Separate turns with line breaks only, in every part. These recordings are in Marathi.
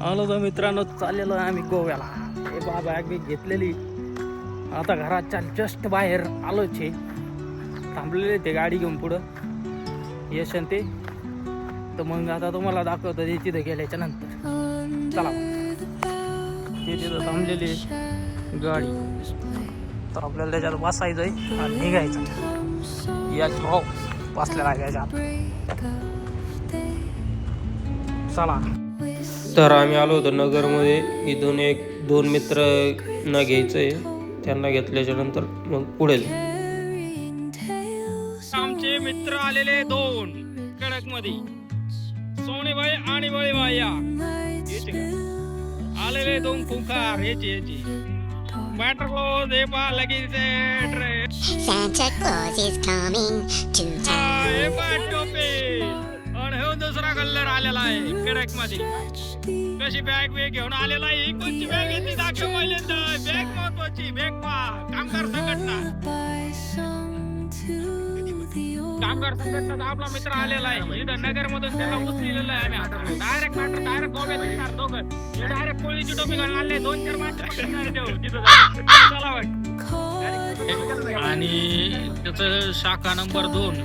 आलो तर मित्रांनो, चाललेलो आहे आम्ही गोव्याला. हे बॅग बी घेतलेली. आता घराच्या जस्ट बाहेर आलोच आहे. थांबलेले ते गाडी घेऊन पुढं यश आणि ते. तर मग आता तुम्हाला दाखवतो ते तिथे गेल्याच्या नंतर. चला ते तिथं थांबलेली गाडी. तर आपल्याला त्याच्यात बसायचं आहे आणि निघायचं. याच भाऊ बसलेला आहे त्याच्यात. चला.
तर आम्ही आलो होतो नगरमध्ये. इथून दोन मित्र ना घ्यायचंय, त्यांना घेतल्याच्या नंतर मग पुढे
आमचे मित्र आलेले दोन कडक मध्ये, सोनेबाई आणि बळीबाई आलेले दोन खुंखार याची मॅटर क्लोज. हे पहा लगेच
Santa Claus is coming to town.
हे पहा टोपी आणि हे दुसरा कलर आलेला आहे कडक मध्ये. कशी बॅग घेऊन आलेला आहे. कोणती बॅग आहे ती दाखव पहिल्यांदा. बॅग महत्वाची. बॅग पहा. कामगार संघटना आपला मित्र आलेला आहे. इथं नगर मधून त्याला उचलेलं आहे आम्ही. डायरेक्ट गोव्यात येणार दोघं. डायरेक्ट कोळीची टोपी घालून आले. 2-4 माणसं. आणि त्याचं शाखा नंबर 2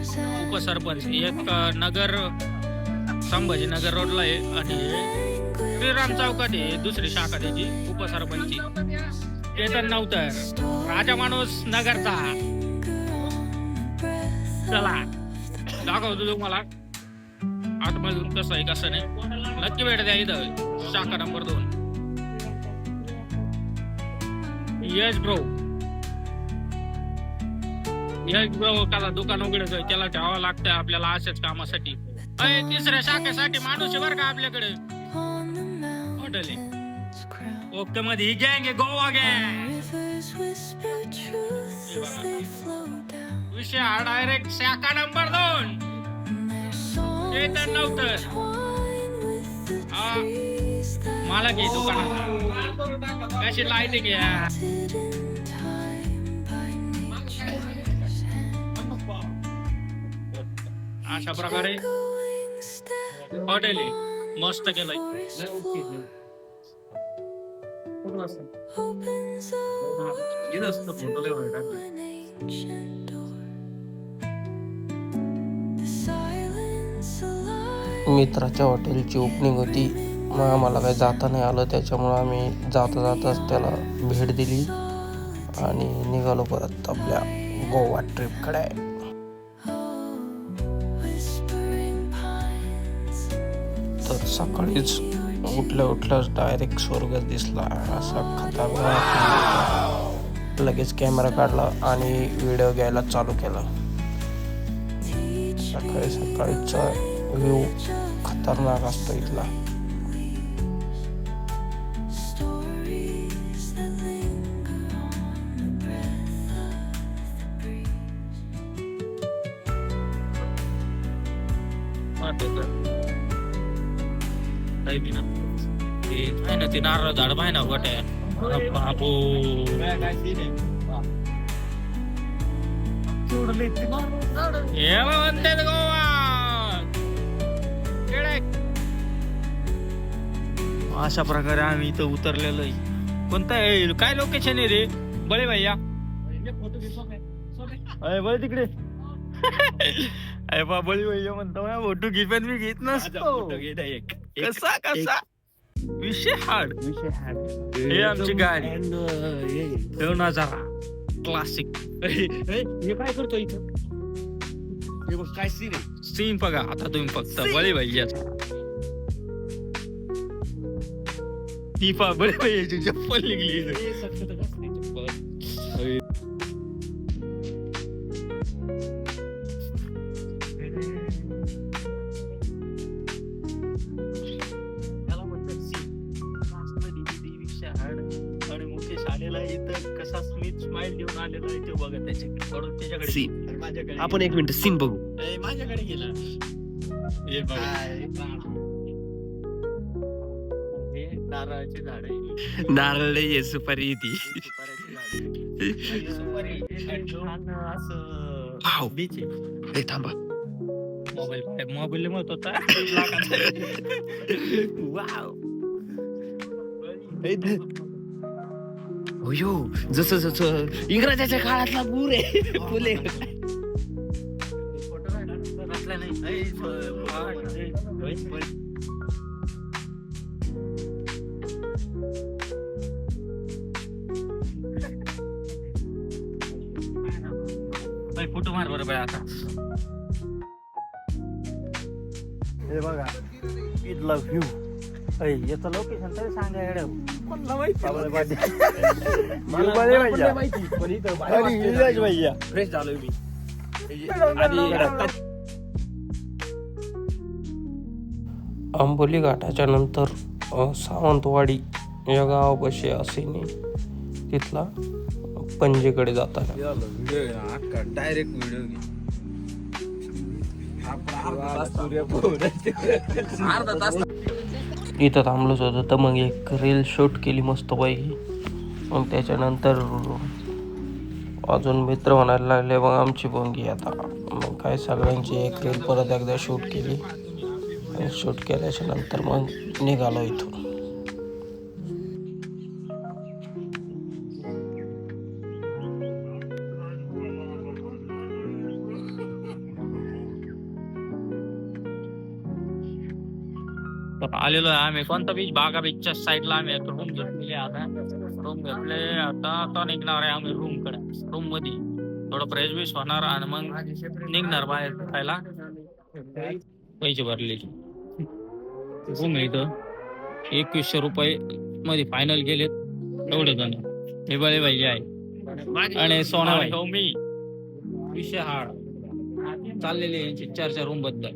उपसरपंच. एक नगर संभाजीनगर रोडला आहे आणि श्रीराम चौकात आहे दुसरी शाखा त्याची उपसरपंचची. चेतन नव्हतं. राजा माणूस नगरचा. चला दाखवतो तुम्हाला आतमधून कसं आहे कसं नाही. नक्की भेट द्या इथं शाखा नंबर 2. यश ब्रो त्याला दुकान उघडायचं, त्याला ठेवावं लागतं आपल्याला अशाच कामासाठी. तिसऱ्या शाखेसाठी माणूस आहे बरं का आपल्याकडे. हॉटेल ओके मध्ये ही गँग आहे, गोवा गँग. विषय हा डायरेक्ट शाखा नंबर 2. चेतन नव्हतं. मला घे दुकानात कशी लायते घ्या. अशा प्रकारे हॉटेल मस्त केलंय.
मित्राच्या हॉटेलची ओपनिंग होती. मग आम्हाला काही जाता नाही आलं, त्याच्यामुळं आम्ही जाताच त्याला भेट दिली आणि निघालो परत आपल्या गोवा ट्रिपकडे. तर सकाळीच उठल्याच डायरेक्ट स्वर्गच दिसला. असा खतरनाक. लगेच कॅमेरा काढला आणि व्हिडिओ घ्यायला चालू केला. सकाळीचा व्ह्यू खतरनाक असतो इथला.
ते नारळ झाड पाहिजे ना गोट्या. बाबू हे म्हणते गोवा. अशा प्रकारे आम्ही इथं उतरलेलो आहे. कोणतं आहे काय लोकेशन आहे रे बळे भैया? बळे तिकडे. अरे बा बळी भैया म्हणतो फोटो घे, पण मी घेत नसतो. कसा विषय हार्ड. हे आमची गाडी 2000 क्लासिक. हे काय करतो इथं? हे बघ काय सीन आहे. सीन बघा आता तुम्ही फक्त बळी भैयाचा. ती पा बळी भैयाची चप्पल निघली. कसा स्मिथ स्माइल देऊन आलेला आहे ते बघा. त्याच्याकडे
आपण 1 मिनिट सीन बघू.
माझ्याकडे गेला. हे बघा हे नारळाची झाड आहे.
नारळ नाही, सुपारी ती.
सुपारी असं बीच आहे.
थांबा.
मोबाईल मत होता. वाव
अयो जसं जसं इंग्रजाच्या काळातला पूर आहे फुले
फोटो मार बरोबर आता. हे बघा इथला व्ह्यू. याचं लोकेशन तरी सांगा येड्या.
फ्रेश झालोय मी. आंबोली घाटाच्या नंतर सावंतवाडी या गावापाशी असेनी तिथला पणजीकडे जाताना
डायरेक्ट व्हिडिओ
इथं थांबलोच होतं तर मग एक रील शूट केली मस्त पैकी. मग त्याच्यानंतर अजून मित्र म्हणायला लागले मग आमची बोंगी आता. मग काय सगळ्यांची एक रील परत एकदा शूट केली आणि शूट केल्याच्या नंतर मग निघालो इथून.
तर आलेलो आहे आम्ही कोणता बीच, बागा बीचच्या साईडला आम्ही रूम घेतलेली. आता रूम घेतले. आता निघणार आहे आम्ही रूम कडे. रूम मध्ये थोडं फ्रेश बीश होणार आणि मग निघणार बाहेर खायला. पैसे भरले रूम इथं 2100 रुपये मध्ये फायनल केलेत एवढे जण. हे बळे भाई आहे आणि सोना भाई मी. विषय हाड चाललेले यांची चर्चा रूम बद्दल.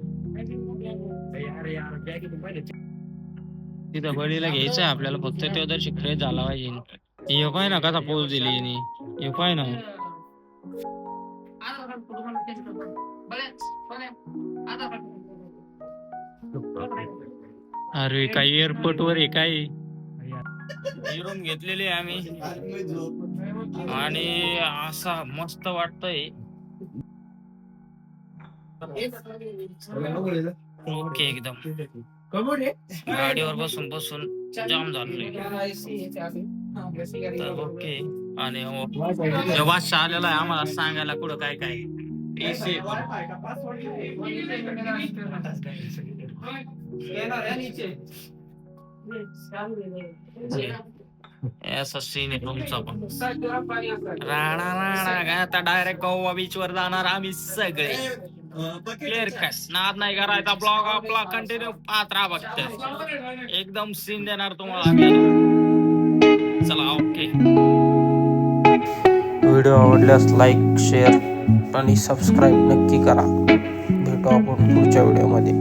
तिथं बळीला घ्यायचं आहे आपल्याला, फक्त तो दर्शक फ्रेश झाला पाहिजे. हे काय ना कसा पोच दिली हे काय ना. अरे काही एअरपोर्ट वर आहे काय. रूम घेतलेली आहे आम्ही आणि असा मस्त वाटतंय. ओके एकदम. गाडीवर बसून बसून जाम झालोय. तर ओके. आणि जेव्हा आलेला आहे आम्हाला सांगायला कुठं काय काय एसी ऐसा सीन आहे रूमचा पण. राणा राणा काय आता डायरेक्ट गोवा बीच वर जाणार आम्ही सगळे. Clear cut. नाद नाही करायचा. ब्लॉग आपला कंटिन्यू पाहत राहा. बघत एकदम सीन देणार तुम्हाला. चला ओके.
व्हिडिओ आवडल्यास लाईक, शेअर आणि सबस्क्राईब नक्की करा. भेटू आपण पुढच्या व्हिडिओमध्ये.